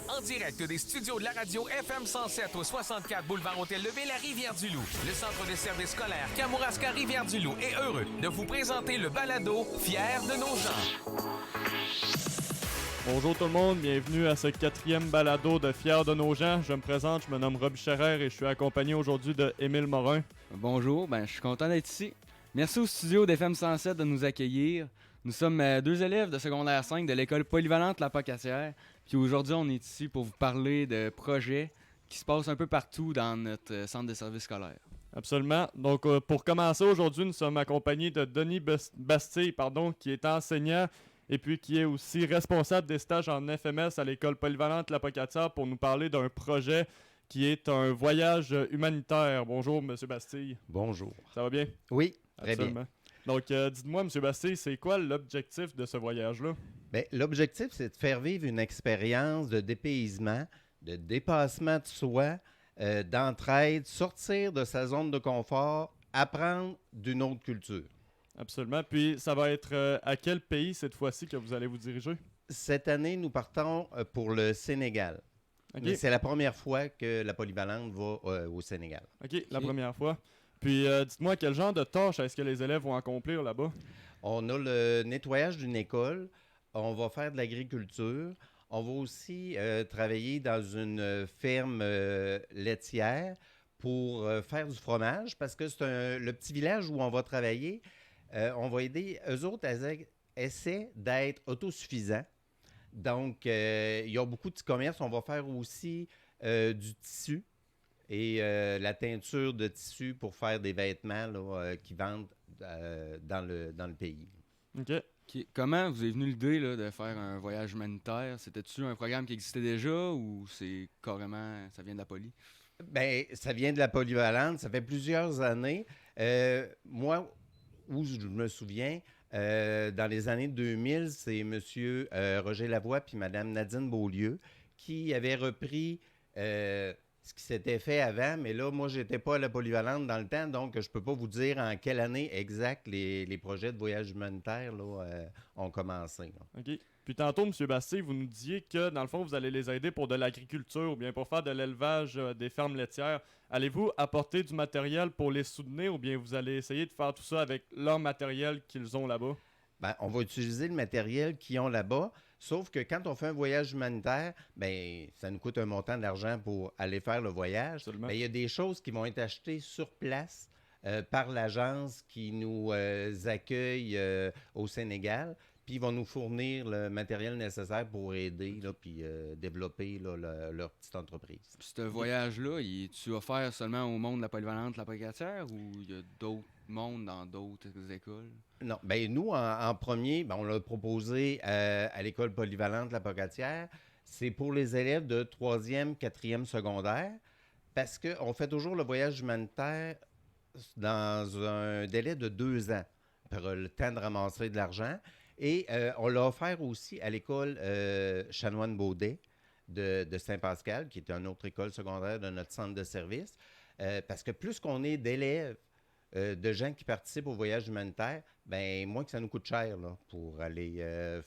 En direct des studios de la radio FM 107 au 64 boulevard Hôtel-Levis, la Rivière-du-Loup. Le centre de services scolaires Kamouraska Rivière-du-Loup est heureux de vous présenter le balado Fiers de nos gens. Bonjour tout le monde, bienvenue à ce 4e balado de Fiers de nos gens. Je me présente, je me nomme Rob Scherer et je suis accompagné aujourd'hui de Émile Morin. Bonjour, je suis content d'être ici. Merci au studio d'FM 107 de nous accueillir. Nous sommes deux élèves de secondaire 5 de l'école polyvalente La Pocatière. Puis aujourd'hui, on est ici pour vous parler de projets qui se passent un peu partout dans notre centre de services scolaires. Absolument. Donc pour commencer aujourd'hui, nous sommes accompagnés de Denis Bastille, qui est enseignant et puis qui est aussi responsable des stages en FMS à l'école polyvalente La Pocatière pour nous parler d'un projet qui est un voyage humanitaire. Bonjour, M. Bastille. Bonjour. Ça va bien? Oui, très Absolument. Bien. Donc, dites-moi, M. Bastille, c'est quoi l'objectif de ce voyage-là? Bien, l'objectif, c'est de faire vivre une expérience de dépaysement, de dépassement de soi, d'entraide, sortir de sa zone de confort, apprendre d'une autre culture. Absolument. Puis, ça va être à quel pays cette fois-ci que vous allez vous diriger? Cette année, nous partons pour le Sénégal. Okay. C'est la première fois que la polyvalente va au Sénégal. OK, la première fois. Puis, dites-moi, quel genre de tâches est-ce que les élèves vont accomplir là-bas? On a le nettoyage d'une école. On va faire de l'agriculture. On va aussi travailler dans une ferme laitière pour faire du fromage parce que c'est le petit village où on va travailler. On va aider, eux autres, essaient d'être autosuffisants. Donc, il y a beaucoup de petits commerces. On va faire aussi du tissu. Et la teinture de tissu pour faire des vêtements là, qui vendent dans le pays. OK. Comment vous est venue l'idée là, de faire un voyage humanitaire? C'était-tu un programme qui existait déjà ou c'est carrément, ça vient de la poly? Bien, ça vient de la polyvalente. Ça fait plusieurs années. Moi, où je me souviens, dans les années 2000, c'est M. Roger Lavoie puis Mme Nadine Beaulieu qui avaient repris... ce qui s'était fait avant, mais là, moi, j'étais pas à la polyvalente dans le temps, donc je peux pas vous dire en quelle année exacte les projets de voyage humanitaire là, ont commencé. Là. OK. Puis tantôt, M. Bastille, vous nous disiez que, dans le fond, vous allez les aider pour de l'agriculture ou bien pour faire de l'élevage des fermes laitières. Allez-vous apporter du matériel pour les soutenir ou bien vous allez essayer de faire tout ça avec leur matériel qu'ils ont là-bas? Bien, on va utiliser le matériel qu'ils ont là-bas, sauf que quand on fait un voyage humanitaire, bien, ça nous coûte un montant d'argent pour aller faire le voyage. Absolument. Mais il y a des choses qui vont être achetées sur place par l'agence qui nous accueille au Sénégal, puis ils vont nous fournir le matériel nécessaire pour aider, là, puis développer là, leur petite entreprise. Puis ce voyage-là, tu offert seulement au monde de la polyvalente La Pocatière ou il y a d'autres mondes dans d'autres écoles? Non, bien nous, en premier, on l'a proposé à l'école polyvalente La Pocatière. C'est pour les élèves de 3e, 4e secondaire, parce qu'on fait toujours le voyage humanitaire dans un délai de 2 ans, pour le temps de ramasser de l'argent. Et on l'a offert aussi à l'école Chanoine-Baudet de Saint-Pascal, qui est une autre école secondaire de notre centre de service, parce que plus qu'on est d'élèves, de gens qui participent au voyage humanitaire, bien, moins que ça nous coûte cher là, pour aller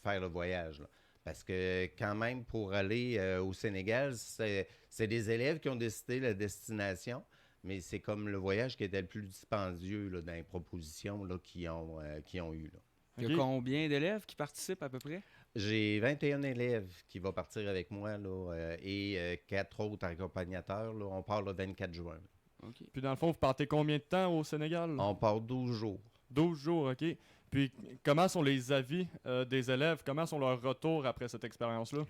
faire le voyage. Là. Parce que quand même, pour aller au Sénégal, c'est des élèves qui ont décidé la destination, mais c'est comme le voyage qui était le plus dispendieux là, dans les propositions là, qu'ils ont eues. Là. Il y a combien d'élèves qui participent à peu près? J'ai 21 élèves qui vont partir avec moi là, et 4 autres accompagnateurs. Là. On part le 24 juin. Là. Okay. Puis dans le fond, vous partez combien de temps au Sénégal? On part 12 jours. 12 jours, OK. Puis comment sont les avis des élèves? Comment sont leurs retours après cette expérience-là?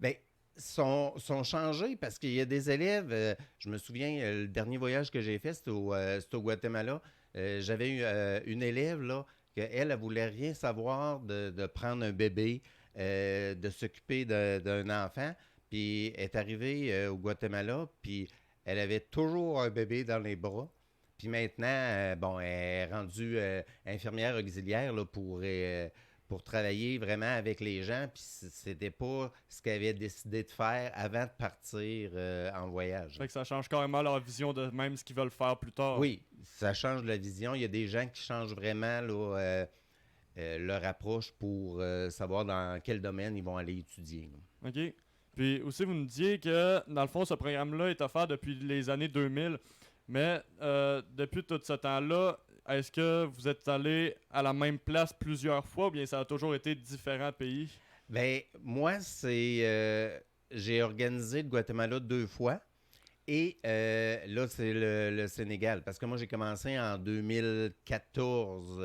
Bien, sont changés parce qu'il y a des élèves, je me souviens, le dernier voyage que j'ai fait, c'était au Guatemala. J'avais eu une élève, là, qu'elle, elle voulait rien savoir de prendre un bébé, de s'occuper d'un enfant. Puis elle est arrivée au Guatemala, puis elle avait toujours un bébé dans les bras. Puis maintenant, elle est rendue infirmière auxiliaire là, pour travailler vraiment avec les gens. Puis c'était pas ce qu'elle avait décidé de faire avant de partir en voyage. Fait que ça change carrément leur vision de même ce qu'ils veulent faire plus tard. Oui, ça change la vision. Il y a des gens qui changent vraiment là, leur approche pour savoir dans quel domaine ils vont aller étudier. Là. OK. Puis aussi, vous nous disiez que, dans le fond, ce programme-là est offert depuis les années 2000. Mais depuis tout ce temps-là, est-ce que vous êtes allé à la même place plusieurs fois ou bien ça a toujours été différents pays? Ben moi, j'ai organisé le Guatemala 2 fois. Et là, c'est le Sénégal. Parce que moi, j'ai commencé en 2014,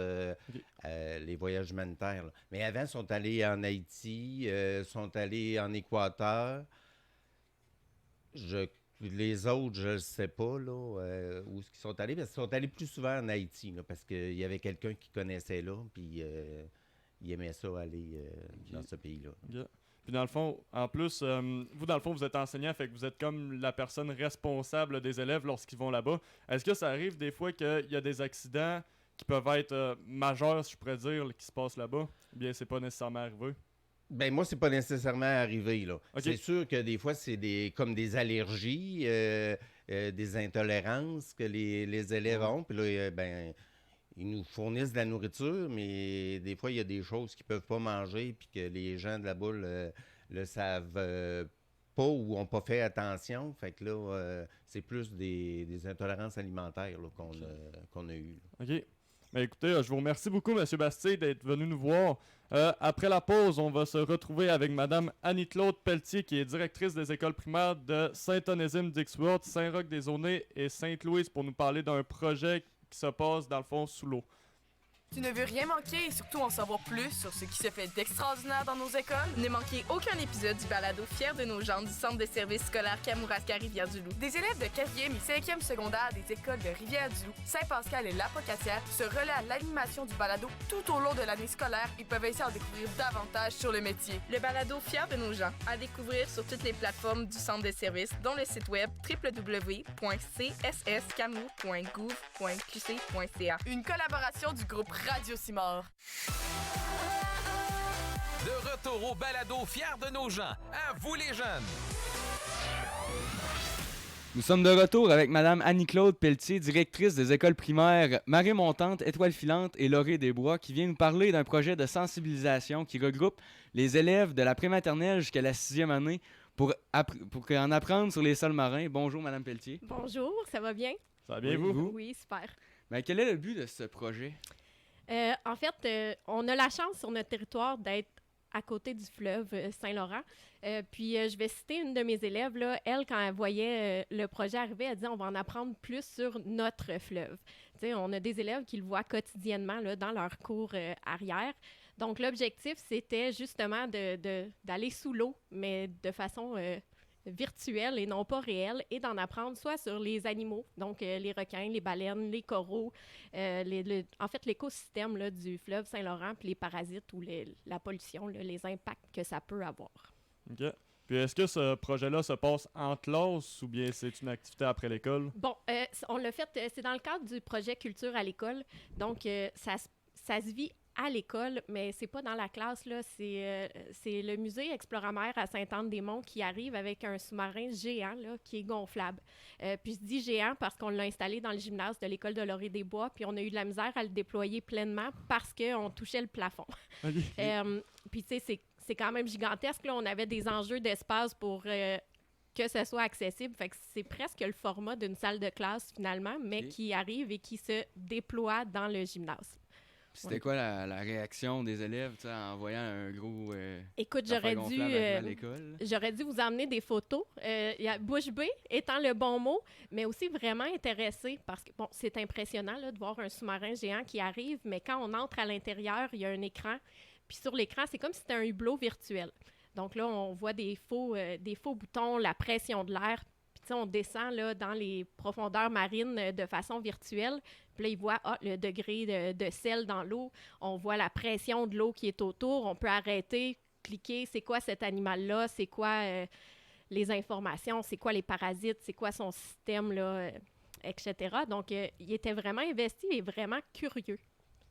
les voyages humanitaires. Là. Mais avant, ils sont allés en Haïti, sont allés en Équateur. Les autres, je ne sais pas là, où ils sont allés. Parce qu'ils sont allés plus souvent en Haïti. Là, parce qu'il y avait quelqu'un qui connaissait là. Puis il aimait ça aller dans ce pays-là. Yeah. Puis dans le fond, en plus, vous dans le fond, vous êtes enseignant, fait que vous êtes comme la personne responsable des élèves lorsqu'ils vont là-bas. Est-ce que ça arrive des fois qu'il y a des accidents qui peuvent être majeurs, si je pourrais dire, qui se passent là-bas? Ou bien c'est pas nécessairement arrivé? Ben moi, c'est pas nécessairement arrivé, là. OK. C'est sûr que des fois, c'est comme des allergies, des intolérances que les élèves ont. Puis là, ben, ils nous fournissent de la nourriture, mais des fois, il y a des choses qu'ils peuvent pas manger puis que les gens de là-bas le savent pas ou n'ont pas fait attention. Fait que là, c'est plus des intolérances alimentaires là, qu'on a eues. OK. Ben écoutez, je vous remercie beaucoup, M. Bastien, d'être venu nous voir. Après la pause, on va se retrouver avec Mme Annie-Claude Pelletier, qui est directrice des écoles primaires de Saint-Onésime-Dixworth, Saint-Roch-des-Aulnay et Sainte-Louise pour nous parler d'un projet qui se passe, dans le fond, sous l'eau. Tu ne veux rien manquer et surtout en savoir plus sur ce qui se fait d'extraordinaire dans nos écoles? Ne manquez aucun épisode du balado Fiers de nos gens du Centre de services scolaires Kamouraska Rivière-du-Loup. Des élèves de 4e et 5e secondaire des écoles de Rivière-du-Loup, Saint-Pascal et Lapocatière se relaient à l'animation du balado tout au long de l'année scolaire et peuvent ainsi en découvrir davantage sur le métier. Le balado Fiers de nos gens, à découvrir sur toutes les plateformes du Centre de services, dont le site web www.csscamu.gouv.qc.ca. Une collaboration du groupe Radio Simard. De retour au balado Fiers de nos gens. À vous les jeunes! Nous sommes de retour avec Mme Annie-Claude Pelletier, directrice des écoles primaires Marée-Montante, Étoile-Filante et Laurier-des-Bois, qui vient nous parler d'un projet de sensibilisation qui regroupe les élèves de la prématernelle jusqu'à la 6e année pour en apprendre sur les sols marins. Bonjour, Mme Pelletier. Bonjour, ça va bien? Ça va bien, Oui, vous? Oui, super. Ben, quel est le but de ce projet? En fait, on a la chance sur notre territoire d'être à côté du fleuve Saint-Laurent. Puis je vais citer une de mes élèves, là, elle, quand elle voyait le projet arriver, elle dit on va en apprendre plus sur notre fleuve. T'sais, on a des élèves qui le voient quotidiennement là, dans leur cours arrière. Donc l'objectif, c'était justement d'aller sous l'eau, mais de façon virtuelle et non pas réelle, et d'en apprendre soit sur les animaux, donc les requins, les baleines, les coraux, en fait l'écosystème là, du fleuve Saint-Laurent, puis les parasites ou la pollution, là, les impacts que ça peut avoir. OK. Puis est-ce que ce projet-là se passe en classe ou bien c'est une activité après l'école? Bon, on l'a fait, c'est dans le cadre du projet Culture à l'école, donc ça se vit à l'école, mais c'est pas dans la classe, là. C'est le musée Exploramer à Sainte-Anne-des-Monts qui arrive avec un sous-marin géant là, qui est gonflable. Puis je dis géant parce qu'on l'a installé dans le gymnase de l'école de Laurier-des-Bois, puis on a eu de la misère à le déployer pleinement parce qu'on touchait le plafond. OK. Puis tu sais, c'est quand même gigantesque, là. On avait des enjeux d'espace pour que ce soit accessible. Fait que c'est presque le format d'une salle de classe, finalement, mais qui arrive et qui se déploie dans le gymnase. C'était quoi la réaction des élèves en voyant un gros Écoute, affaire gonflable à l'école? J'aurais dû vous emmener des photos. Y a bouche bée étant le bon mot, mais aussi vraiment intéressé parce que bon, c'est impressionnant là, de voir un sous-marin géant qui arrive, mais quand on entre à l'intérieur, il y a un écran. Puis sur l'écran, c'est comme si c'était un hublot virtuel. Donc là, on voit des faux boutons, la pression de l'air. Puis on descend là, dans les profondeurs marines de façon virtuelle. Puis là, ils voient le degré de sel dans l'eau. On voit la pression de l'eau qui est autour. On peut arrêter, cliquer. C'est quoi cet animal-là? C'est quoi les informations? C'est quoi les parasites? C'est quoi son système, là, etc. Donc, il était vraiment investi et vraiment curieux.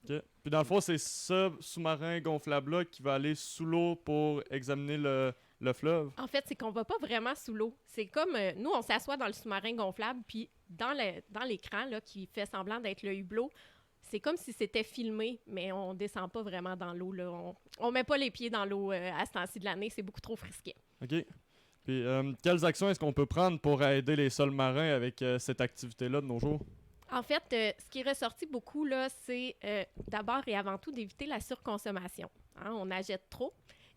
OK. Puis dans le fond, c'est ce sous-marin gonflable-là qui va aller sous l'eau pour examiner le fleuve? En fait, c'est qu'on va pas vraiment sous l'eau. C'est comme, nous, on s'assoit dans le sous-marin gonflable, puis dans l'écran là, qui fait semblant d'être le hublot, c'est comme si c'était filmé, mais on descend pas vraiment dans l'eau, là. On met pas les pieds dans l'eau à ce temps-ci de l'année, c'est beaucoup trop frisquet. OK. Puis, quelles actions est-ce qu'on peut prendre pour aider les sols marins avec cette activité-là de nos jours? En fait, ce qui est ressorti beaucoup, là, c'est d'abord et avant tout d'éviter la surconsommation. Hein, on en jette trop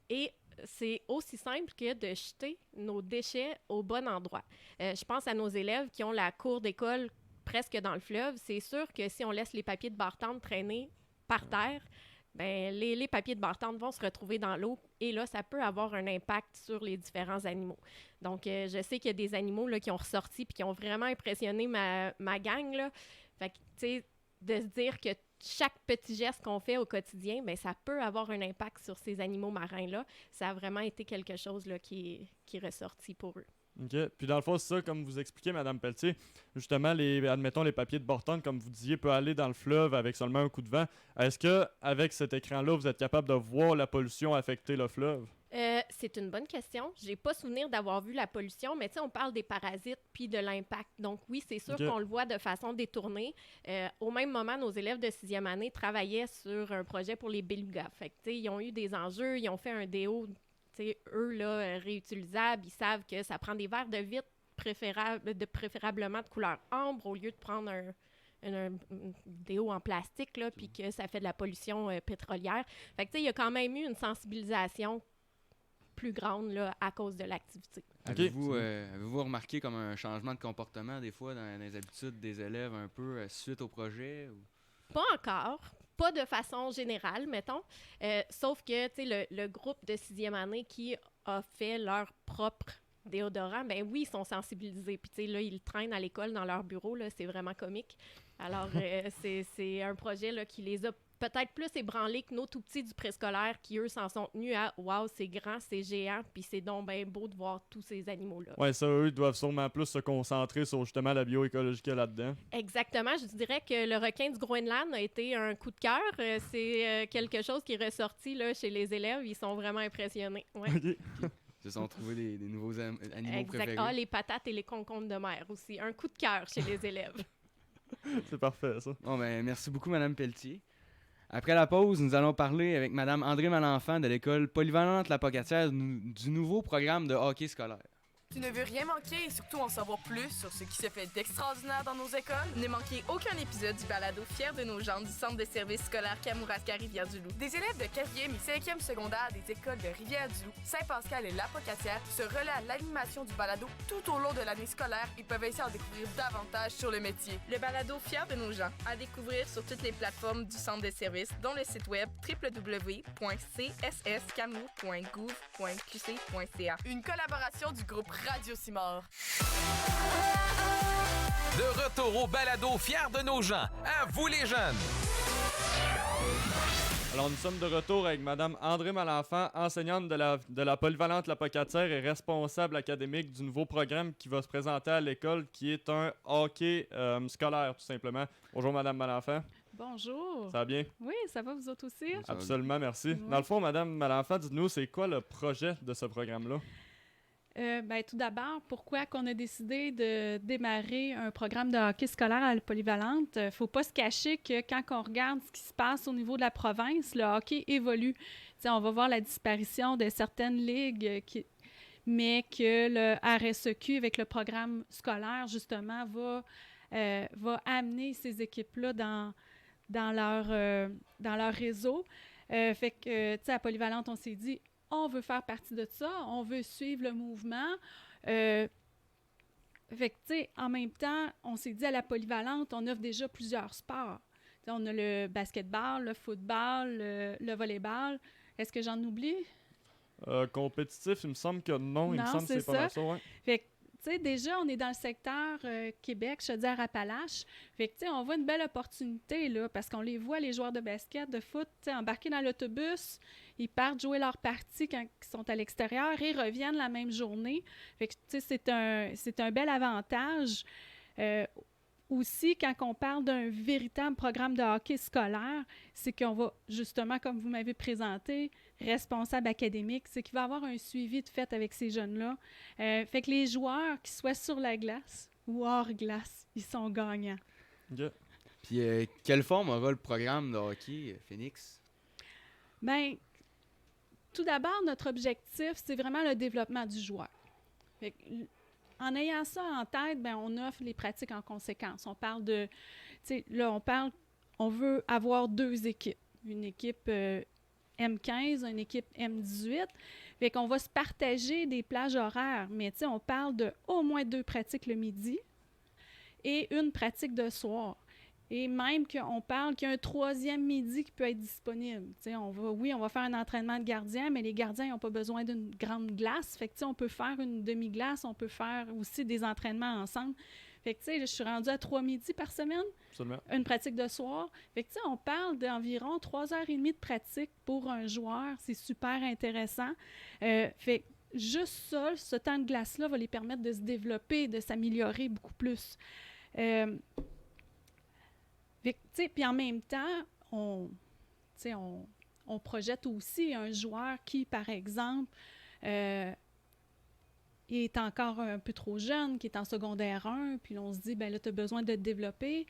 et c'est aussi simple que de jeter nos déchets au bon endroit. Je pense à nos élèves qui ont la cour d'école presque dans le fleuve. C'est sûr que si on laisse les papiers de bartende traîner par terre, ben, les papiers de bartende vont se retrouver dans l'eau et là, ça peut avoir un impact sur les différents animaux. Donc, je sais qu'il y a des animaux là, qui ont ressorti et qui ont vraiment impressionné ma gang, là. Fait que, tu sais, de se dire que chaque petit geste qu'on fait au quotidien, ben, ça peut avoir un impact sur ces animaux marins-là. Ça a vraiment été quelque chose là, qui est ressorti pour eux. OK. Puis dans le fond, c'est ça, comme vous expliquez, Mme Pelletier, justement, admettons, les papiers de bartende, comme vous disiez, peut aller dans le fleuve avec seulement un coup de vent. Est-ce qu'avec cet écran-là, vous êtes capable de voir la pollution affecter le fleuve? C'est une bonne question. J'ai pas souvenir d'avoir vu la pollution, mais tu sais, on parle des parasites puis de l'impact. Donc oui, c'est sûr qu'on le voit de façon détournée. Au même moment, nos élèves de 6e année travaillaient sur un projet pour les belugas. Fait que tu sais, ils ont eu des enjeux, ils ont fait un déo, tu sais, eux, là, réutilisables. Ils savent que ça prend des verres de vitre préférablement de couleur ambre au lieu de prendre un déo en plastique, là, puis que ça fait de la pollution pétrolière. Fait que tu sais, il y a quand même eu une sensibilisation plus grande là, à cause de l'activité. Avez-vous remarqué comme un changement de comportement des fois dans les habitudes des élèves un peu suite au projet? Ou? Pas encore. Pas de façon générale, mettons. Sauf que, tu sais, le groupe de 6e année qui a fait leur propre déodorant, ben oui, ils sont sensibilisés. Puis, tu sais, là, ils le traînent à l'école dans leur bureau, là, c'est vraiment comique. Alors, c'est un projet là, qui les a peut-être plus ébranlés que nos tout-petits du préscolaire qui, eux, s'en sont tenus à « Wow, c'est grand, c'est géant, puis c'est donc bien beau de voir tous ces animaux-là. » Ouais, ça, eux, doivent sûrement plus se concentrer sur justement la bioécologie qu'il y a là-dedans. Exactement. Je dirais que le requin du Groenland a été un coup de cœur. C'est quelque chose qui est ressorti là, chez les élèves. Ils sont vraiment impressionnés. Ouais. OK. Ils se sont trouvés des nouveaux animaux Exact. préférés. Ah, les patates et les concombres de mer aussi. Un coup de cœur chez les élèves. C'est parfait, ça. Bon, ben, merci beaucoup, Mme Pelletier. Après la pause, nous allons parler avec Mme André Malenfant de l'école polyvalente La Pocatière du nouveau programme de hockey scolaire. Tu ne veux rien manquer et surtout en savoir plus sur ce qui se fait d'extraordinaire dans nos écoles? Ne manquez aucun épisode du balado Fiers de nos gens du Centre de services scolaires Kamouraska-Rivière-du-Loup. Des élèves de 4e et 5e secondaire des écoles de Rivière-du-Loup, Saint-Pascal et La Pocatière se relaient à l'animation du balado tout au long de l'année scolaire et peuvent ainsi en découvrir davantage sur le métier. Le balado Fiers de nos gens, à découvrir sur toutes les plateformes du Centre de services, dont le site web www.csscamu.gouv.qc.ca. Une collaboration du groupe Radio Simard. De retour au balado Fiers de nos gens. À vous les jeunes! Alors, nous sommes de retour avec Mme André Malenfant, enseignante de la polyvalente La Pocatière et responsable académique du nouveau programme qui va se présenter à l'école, qui est un hockey scolaire, tout simplement. Bonjour, Mme Malenfant. Bonjour. Ça va bien? Oui, ça va vous autres aussi? Absolument, merci. Oui. Dans le fond, Mme Malenfant, dites-nous, c'est quoi le projet de ce programme-là? Tout d'abord, pourquoi qu'on a décidé de démarrer un programme de hockey scolaire à la polyvalente? Faut pas se cacher que quand on regarde ce qui se passe au niveau de la province, le hockey évolue. T'sais, on va voir la disparition de certaines ligues, mais que le RSEQ, avec le programme scolaire, justement, va amener ces équipes-là dans leur réseau. Fait que, tu sais, à Polyvalente, on s'est dit, on veut faire partie de ça, on veut suivre le mouvement. Fait que, tu sais, en même temps, on s'est dit à la Polyvalente, on offre déjà plusieurs sports. T'sais, on a le basketball, le football, le volleyball. Est-ce que j'en oublie? Compétitif, il me semble que non. Il me semble que c'est pas mal ça, ouais. Fait que, tu sais, déjà, on est dans le secteur Québec, Chaudière-Appalaches. Fait que, tu sais, on voit une belle opportunité, là, parce qu'on les voit, les joueurs de basket, de foot, tu sais, embarqués dans l'autobus, ils partent jouer leur partie quand ils sont à l'extérieur et reviennent la même journée. Fait que, tu sais, c'est un bel avantage. Aussi, quand on parle d'un véritable programme de hockey scolaire, c'est qu'on va, justement, comme vous m'avez présenté, responsable académique, c'est qu'il va y avoir un suivi de fait avec ces jeunes-là. Fait que les joueurs, qu'ils soient sur la glace ou hors glace, ils sont gagnants. Okay. Puis, quelle forme aura le programme de hockey Phoenix? Bien, tout d'abord, notre objectif, c'est vraiment le développement du joueur. Fait que, en ayant ça en tête, bien, on offre les pratiques en conséquence. On parle de, tu sais, là, on veut avoir 2 équipes. Une équipe M15, une équipe M18. Fait qu'on va se partager des plages horaires, mais tu sais, on parle de au moins 2 pratiques le midi et une pratique de soir. Et même qu'on parle qu'il y a un 3e midi qui peut être disponible. Tu sais, on va faire un entraînement de gardien, mais les gardiens n'ont pas besoin d'une grande glace. Fait que, tu sais, on peut faire une demi-glace, on peut faire aussi des entraînements ensemble. Fait que, tu sais, je suis rendue à 3 midis par semaine, Absolument. une pratique de soir. Fait que, tu sais, on parle d'environ 3h30 de pratique pour un joueur. C'est super intéressant. Fait que juste ça, ce temps de glace-là va les permettre de se développer, de s'améliorer beaucoup plus. Puis en même temps, on projette aussi un joueur qui, par exemple, est encore un peu trop jeune, qui est en secondaire 1, puis on se dit, ben là, tu as besoin de te développer.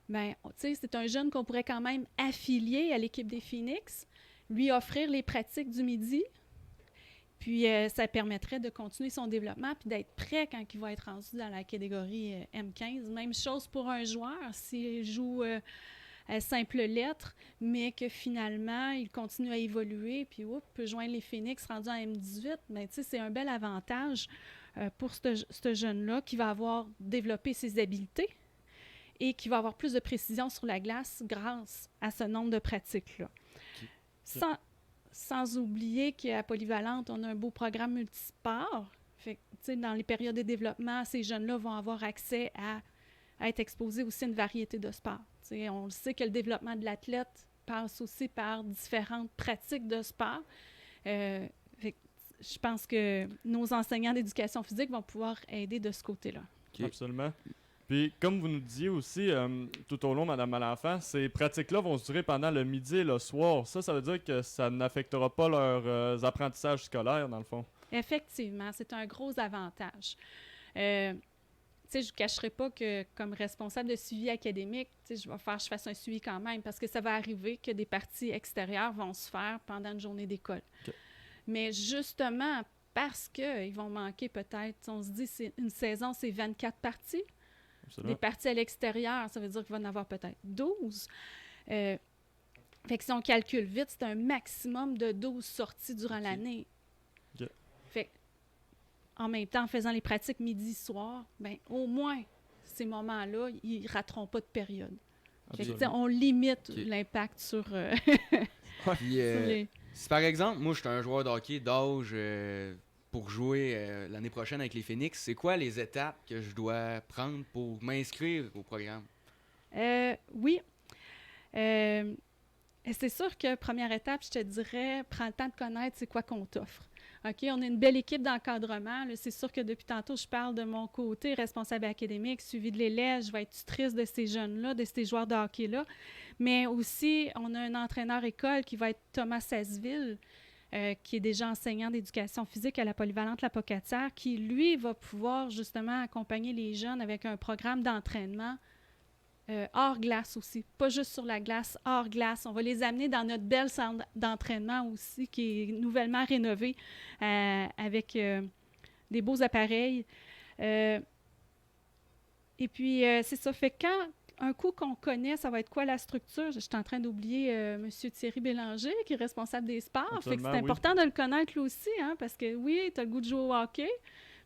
Ben, c'est un jeune qu'on pourrait quand même affilier à l'équipe des Phoenix, lui offrir les pratiques du midi, puis ça permettrait de continuer son développement puis d'être prêt quand il va être rendu dans la catégorie M15. Même chose pour un joueur, s'il joue à simple lettre, mais que finalement, il continue à évoluer, puis peut joindre les Phoenix rendus en M18, bien, c'est un bel avantage pour ce jeune-là qui va avoir développé ses habiletés et qui va avoir plus de précision sur la glace grâce à ce nombre de pratiques-là. Okay. Sans oublier qu'à Polyvalente, on a un beau programme multisport. Fait que, dans les périodes de développement, ces jeunes-là vont avoir accès à être exposés aussi à une variété de sports. T'sais, on le sait que le développement de l'athlète passe aussi par différentes pratiques de sport. Je pense que nos enseignants d'éducation physique vont pouvoir aider de ce côté-là. Okay. Absolument. Puis, comme vous nous disiez aussi tout au long, Mme Malenfant, ces pratiques-là vont se durer pendant le midi et le soir. Ça veut dire que ça n'affectera pas leurs apprentissages scolaires, dans le fond. Effectivement, c'est un gros avantage. Je ne vous cacherai pas que, comme responsable de suivi académique, je fasse un suivi quand même, parce que ça va arriver que des parties extérieures vont se faire pendant une journée d'école. Okay. Mais justement, parce qu'ils vont manquer peut-être, on se dit, c'est une saison, c'est 24 parties. Absolument. Des parties à l'extérieur, ça veut dire qu'il va en avoir peut-être 12. Fait que si on calcule vite, c'est un maximum de 12 sorties durant l'année. Okay. Fait en même temps, en faisant les pratiques midi-soir, ben au moins, ces moments-là, ils ne rateront pas de période. Fait que, on limite l'impact sur... Puis, si par exemple, moi, je suis un joueur de hockey d'âge... pour jouer l'année prochaine avec les Phoenix, c'est quoi les étapes que je dois prendre pour m'inscrire au programme? Oui. C'est sûr que première étape, je te dirais, prends le temps de connaître c'est quoi qu'on t'offre. OK, on a une belle équipe d'encadrement. Là, c'est sûr que depuis tantôt, je parle de mon côté responsable académique, suivi de l'élève. Je vais être tutrice de ces jeunes-là, de ces joueurs de hockey-là. Mais aussi, on a un entraîneur école qui va être Thomas Sasseville, qui est déjà enseignant d'éducation physique à la Polyvalente La Pocatière, qui, lui, va pouvoir justement accompagner les jeunes avec un programme d'entraînement hors glace aussi. Pas juste sur la glace, hors glace. On va les amener dans notre belle centre d'entraînement aussi, qui est nouvellement rénové avec des beaux appareils. Et puis, c'est ça. Fait quand un coup qu'on connaît, ça va être quoi la structure? Je suis en train d'oublier M. Thierry Bélanger, qui est responsable des sports. Fait que c'est important de le connaître lui aussi, hein, parce que oui, tu as le goût de jouer au hockey,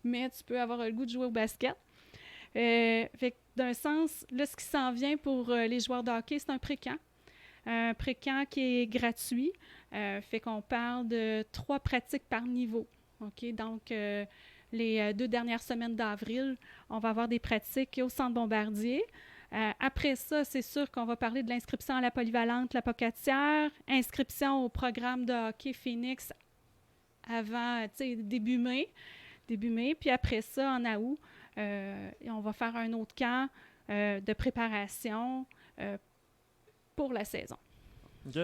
mais tu peux avoir le goût de jouer au basket. Fait que d'un sens, là, ce qui s'en vient pour les joueurs de hockey, c'est un pré-camp. Un pré-camp qui est gratuit. Fait qu'on parle de 3 pratiques par niveau. OK? Donc, les 2 dernières semaines d'avril, on va avoir des pratiques au Centre Bombardier. Après ça, c'est sûr qu'on va parler de l'inscription à la Polyvalente La Pocatière, inscription au programme de hockey Phoenix avant, début mai. Puis après ça, en août, on va faire un autre camp de préparation pour la saison. OK.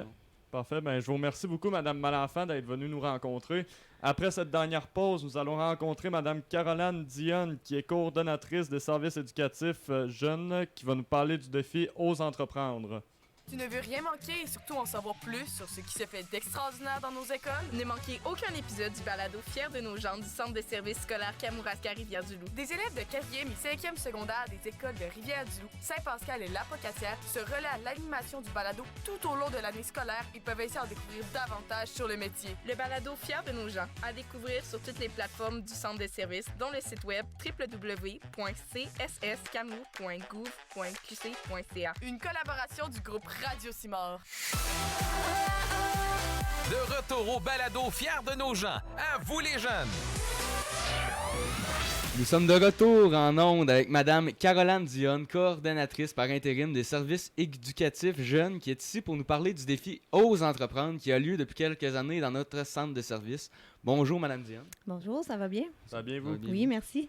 Parfait. Ben, je vous remercie beaucoup, Mme Malenfant, d'être venue nous rencontrer. Après cette dernière pause, nous allons rencontrer Mme Caroline Dionne, qui est coordonnatrice des services éducatifs jeunes, qui va nous parler du défi Ose entreprendre. Tu ne veux rien manquer et surtout en savoir plus sur ce qui se fait d'extraordinaire dans nos écoles? Ne manquez aucun épisode du balado Fiers de nos gens du Centre de services scolaires Kamouraska-Rivière-du-Loup. Des élèves de 4e et 5e secondaire des écoles de Rivière-du-Loup, Saint-Pascal et Lapocatière se relaient à l'animation du balado tout au long de l'année scolaire et peuvent ainsi en découvrir davantage sur le métier. Le balado Fiers de nos gens, à découvrir sur toutes les plateformes du Centre de services, dont le site web www.csscamu.gouv.qc.ca. Une collaboration du groupe Radio Simard. De retour au balado Fiers de nos gens. À vous les jeunes! Nous sommes de retour en ondes avec Madame Caroline Dionne, coordonnatrice par intérim des services éducatifs jeunes, qui est ici pour nous parler du défi Ose entreprendre qui a lieu depuis quelques années dans notre centre de services. Bonjour Madame Dionne. Bonjour, ça va bien? Ça va bien, vous? Oui, merci.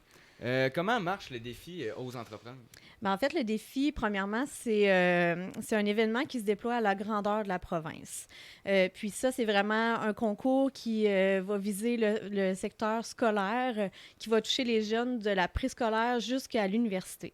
Comment marche le défi Ose entreprendre? En fait, le défi, premièrement, c'est un événement qui se déploie à la grandeur de la province. Puis ça, c'est vraiment un concours qui va viser le secteur scolaire, qui va toucher les jeunes de la préscolaire jusqu'à l'université.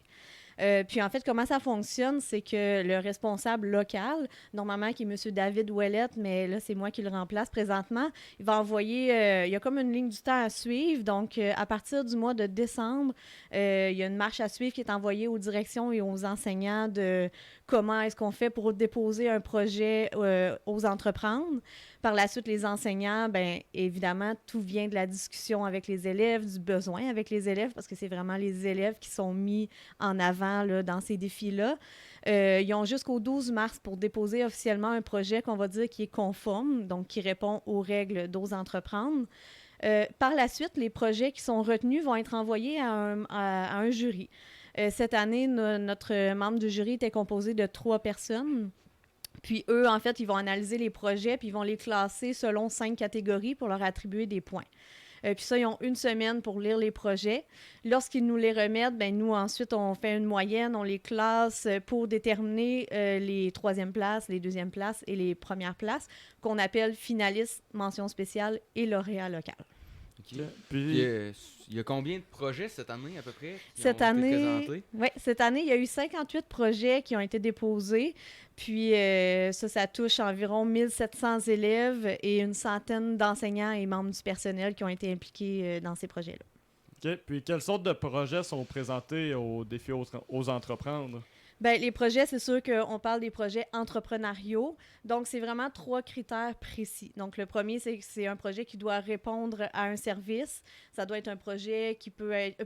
Puis en fait, comment ça fonctionne, c'est que le responsable local, normalement qui est M. David Ouellette, mais là, c'est moi qui le remplace présentement, il va envoyer, il y a comme une ligne du temps à suivre. Donc, à partir du mois de décembre, il y a une marche à suivre qui est envoyée aux directions et aux enseignants de comment est-ce qu'on fait pour déposer un projet aux entreprendre. Par la suite, les enseignants, bien évidemment, tout vient de la discussion avec les élèves, du besoin avec les élèves, parce que c'est vraiment les élèves qui sont mis en avant là, dans ces défis-là. Ils ont jusqu'au 12 mars pour déposer officiellement un projet qu'on va dire qui est conforme, donc qui répond aux règles d'Ose entreprendre. Par la suite, les projets qui sont retenus vont être envoyés à un jury. Cette année, notre membre du jury était composé de 3 personnes. Puis eux, en fait, ils vont analyser les projets puis ils vont les classer selon 5 catégories pour leur attribuer des points. Puis ça, ils ont 1 semaine pour lire les projets. Lorsqu'ils nous les remettent, bien, nous, ensuite, on fait une moyenne, on les classe pour déterminer les 3e places, les 2e places et les premières places, qu'on appelle finalistes, mention spéciale et lauréat local. Okay. Puis, il y a combien de projets cette année à peu près qui cette ont année, été présentés? Oui, cette année, il y a eu 58 projets qui ont été déposés. Puis ça touche environ 1700 élèves et une centaine d'enseignants et membres du personnel qui ont été impliqués dans ces projets-là. OK. Puis, quelles sortes de projets sont présentés au défi Ose entreprendre? Bien, les projets, c'est sûr qu'on parle des projets entrepreneuriaux. Donc, c'est vraiment 3 critères précis. Donc, le premier, c'est que c'est un projet qui doit répondre à un service. Ça doit être un projet qui peut être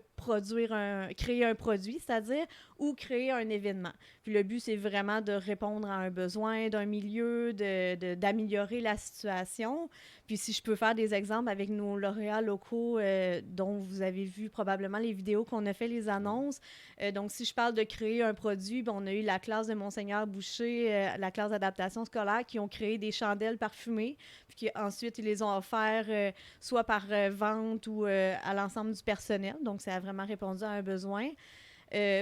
créer un produit, c'est-à-dire, ou créer un événement. Puis le but, c'est vraiment de répondre à un besoin d'un milieu, d'améliorer la situation. Puis si je peux faire des exemples avec nos lauréats locaux dont vous avez vu probablement les vidéos qu'on a fait, les annonces. Donc, si je parle de créer un produit, bien, on a eu la classe de Monseigneur Boucher, la classe d'adaptation scolaire, qui ont créé des chandelles parfumées, puis ensuite, ils les ont offerts soit par vente ou à l'ensemble du personnel. Donc, ça a vraiment répondu à un besoin.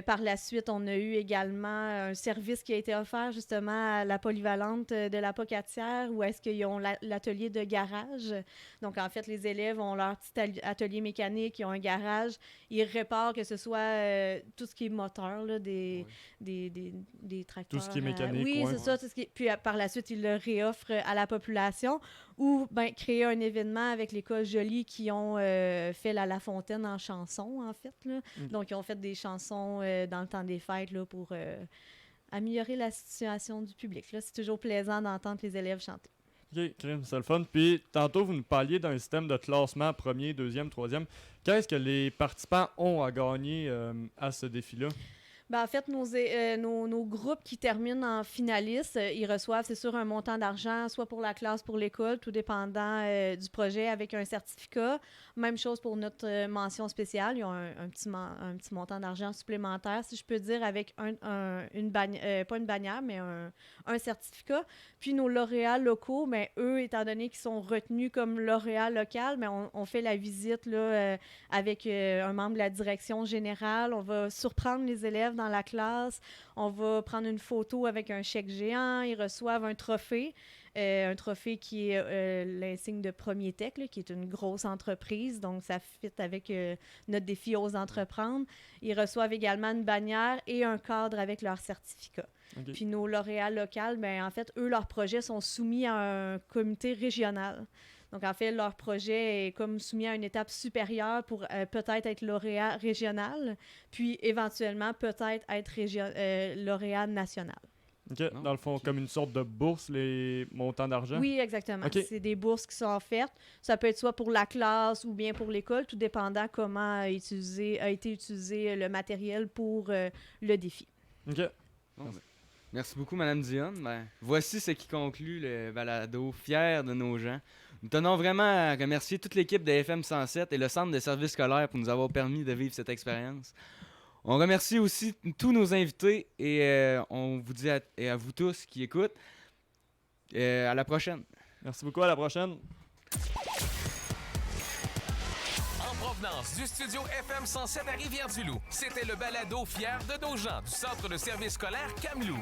Par la suite, on a eu également un service qui a été offert justement à la polyvalente de la Pocatière, où est-ce qu'ils ont l'atelier de garage. Donc, en fait, les élèves ont leur petit atelier mécanique, ils ont un garage, ils réparent que ce soit tout ce qui est moteur, là, des tracteurs. Tout ce qui est mécanique, oui, ouais. c'est ça. Tout ce qui est... Puis par la suite, ils le réoffrent à la population. Ou ben, créer un événement avec l'école Jolie qui ont fait la La Fontaine en chansons, en fait. Là. Donc, ils ont fait des chansons dans le temps des fêtes là, pour améliorer la situation du public. Là. C'est toujours plaisant d'entendre les élèves chanter. OK, c'est le fun. Puis, tantôt, vous nous parliez d'un système de classement premier, deuxième, troisième. Qu'est-ce que les participants ont à gagner à ce défi-là? Ben, en fait, nos groupes qui terminent en finaliste, ils reçoivent, c'est sûr, un montant d'argent, soit pour la classe, pour l'école, tout dépendant du projet, avec un certificat. Même chose pour notre mention spéciale. Ils ont un petit montant d'argent supplémentaire, si je peux dire, avec pas une bannière, mais un certificat. Puis nos lauréats locaux, mais eux, étant donné qu'ils sont retenus comme lauréats locaux, mais on fait la visite là, avec un membre de la direction générale. On va surprendre les élèves dans la classe. On va prendre une photo avec un chèque géant. Ils reçoivent un trophée qui est l'insigne de Premier Tech, là, qui est une grosse entreprise. Donc, ça fit avec notre défi Ose entreprendre. Ils reçoivent également une bannière et un cadre avec leur certificat. OK. Puis nos lauréats locaux, ben en fait, eux, leurs projets sont soumis à un comité régional. Donc, en fait, leur projet est comme soumis à une étape supérieure pour peut-être être lauréat régional, puis éventuellement peut-être être lauréat national. OK. Dans le fond, comme une sorte de bourse, les montants d'argent? Oui, exactement. OK. C'est des bourses qui sont offertes. Ça peut être soit pour la classe ou bien pour l'école, tout dépendant comment a été utilisé le matériel pour le défi. OK. Bon, ben, merci beaucoup, Mme Dionne. Ben, voici ce qui conclut le balado Fiers de nos gens. Nous tenons vraiment à remercier toute l'équipe de FM 107 et le Centre de services scolaires pour nous avoir permis de vivre cette expérience. On remercie aussi tous nos invités et on vous dit à vous tous qui écoutent, à la prochaine. Merci beaucoup. À la prochaine. En provenance du studio FM 107 à Rivière-du-Loup, c'était le balado Fiers de nos gens du Centre de services scolaires Kamloops.